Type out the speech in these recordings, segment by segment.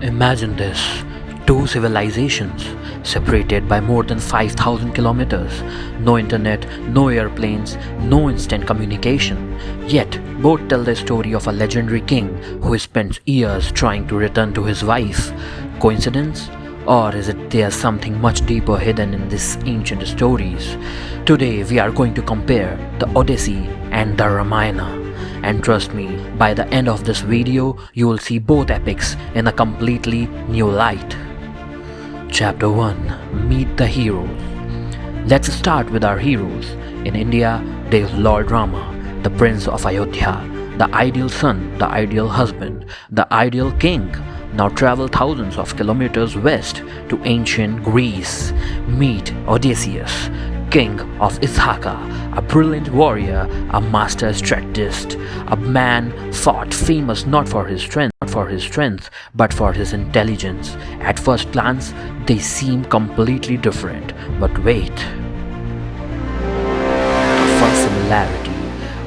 Imagine this. Two civilizations separated by more than 5,000 kilometers. No internet, no airplanes, no instant communication. Yet, both tell the story of a legendary king who spends years trying to return to his wife. Coincidence? Or is it there something much deeper hidden in these ancient stories? Today we are going to compare the Odyssey and the Ramayana. And trust me, by the end of this video, you will see both epics in a completely new light. Chapter 1. Meet the Heroes. Let's start with our heroes. In India, there is Lord Rama, the Prince of Ayodhya, the ideal son, the ideal husband, the ideal king. Now travel thousands of kilometers west to ancient Greece. Meet Odysseus, king of Ithaca, a brilliant warrior, a master strategist, a man thought famous not for his strength, but for his intelligence. At first glance, they seem completely different, but wait. The first similarity.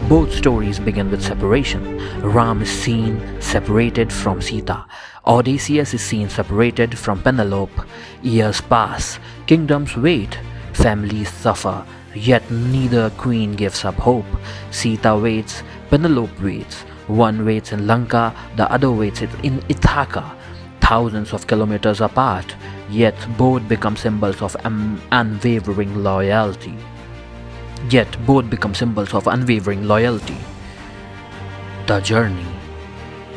Both stories begin with separation. Ram is seen separated from Sita. Odysseus is seen separated from Penelope. Years pass, kingdoms wait, families suffer, yet neither queen gives up hope. Sita waits, Penelope waits. One waits in Lanka, the other waits in Ithaca. Thousands of kilometers apart, yet both become symbols of unwavering loyalty. The journey.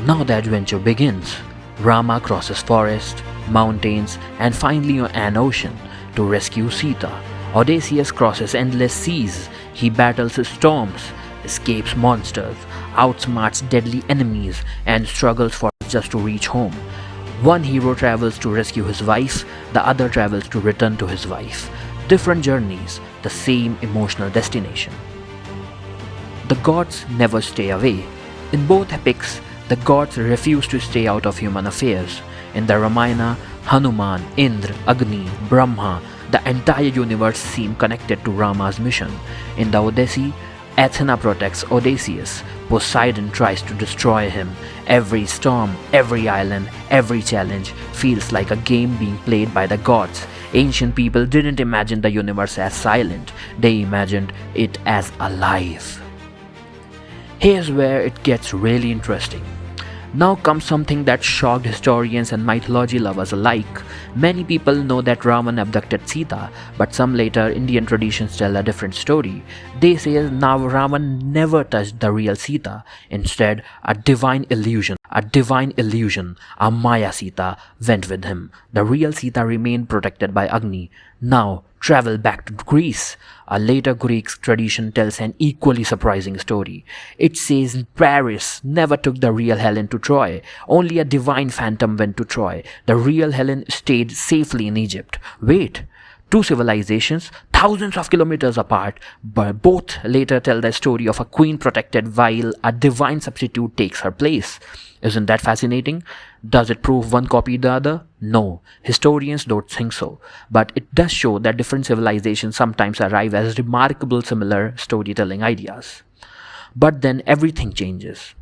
Now the adventure begins. Rama crosses forests, mountains, and finally an ocean to rescue Sita. Odysseus crosses endless seas. He battles storms, escapes monsters, outsmarts deadly enemies, and struggles for just to reach home. One hero travels to rescue his wife, the other travels to return to his wife. Different journeys, the same emotional destination. The gods never stay away. In both epics, the gods refuse to stay out of human affairs. In the Ramayana, Hanuman, Indra, Agni, Brahma, the entire universe seem connected to Rama's mission. In the Odyssey, Athena protects Odysseus. Poseidon tries to destroy him. Every storm, every island, every challenge feels like a game being played by the gods. Ancient people didn't imagine the universe as silent, they imagined it as alive. Here's where it gets really interesting. Now comes something that shocked historians and mythology lovers alike. Many people know that Ravan abducted Sita, but some later Indian traditions tell a different story. They say now Ravan never touched the real Sita. Instead, a divine illusion, a Maya Sita, went with him. The real Sita remained protected by Agni. Now, travel back to Greece. A later Greek tradition tells an equally surprising story. It says Paris never took the real Helen to Troy. Only a divine phantom went to Troy. The real Helen stayed safely in Egypt. Wait, two civilizations, thousands of kilometers apart, but both later tell the story of a queen protected while a divine substitute takes her place. Isn't that fascinating? Does it prove one copied the other? No, historians don't think so. But it does show that different civilizations sometimes arrive as remarkable similar storytelling ideas. But then everything changes.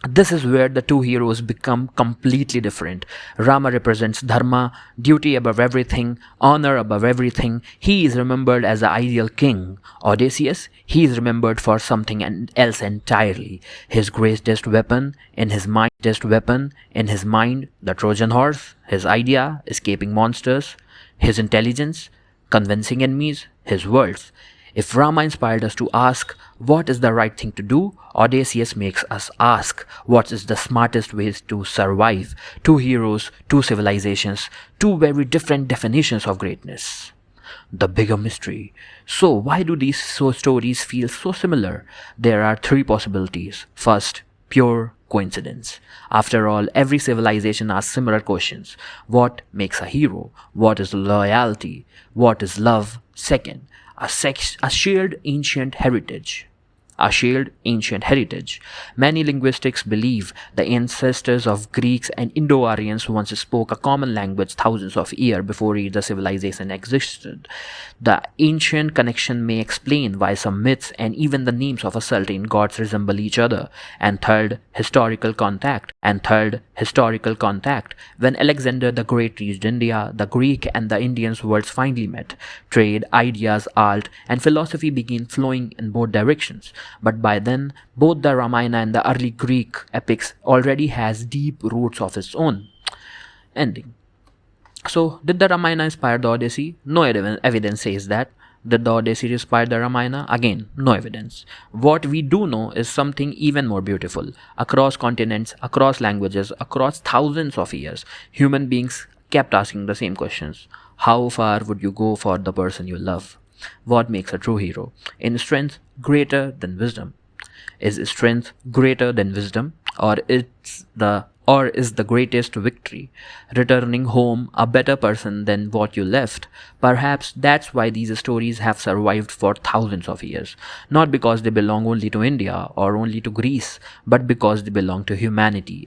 This is where the two heroes become completely different. Rama represents dharma, duty above everything, honor above everything. He is remembered as the ideal king. Odysseus, he is remembered for something else entirely. His greatest weapon in his mind, the Trojan horse, his idea, escaping monsters, his intelligence, convincing enemies, his words. If Rama inspired us to ask what is the right thing to do, Odysseus makes us ask what is the smartest ways to survive. Two heroes, two civilizations, two very different definitions of greatness. The bigger mystery. So why do these stories feel so similar? There are three possibilities. First, pure coincidence. After all, every civilization asks similar questions. What makes a hero? What is loyalty? What is love? Second, a shared ancient heritage. Many linguistics believe the ancestors of Greeks and Indo-Aryans once spoke a common language thousands of years before either civilization existed. The ancient connection may explain why some myths and even the names of certain gods resemble each other. And third, historical contact. Historical contact. When Alexander the Great reached India, the Greek and the Indian worlds finally met. Trade, ideas, art, and philosophy began flowing in both directions. But by then, both the Ramayana and the early Greek epics already has deep roots of its own. Ending. So, did the Ramayana inspire the Odyssey? No evidence says that. Did the Odyssey inspire the Ramayana? Again, no evidence. What we do know is something even more beautiful. Across continents, across languages, across thousands of years, human beings kept asking the same questions. How far would you go for the person you love? What makes a true hero? In strength greater than wisdom. Is strength greater than wisdom, or is the greatest victory returning home a better person than what you left? Perhaps that's why these stories have survived for thousands of years, not because they belong only to India or only to Greece, but because they belong to humanity.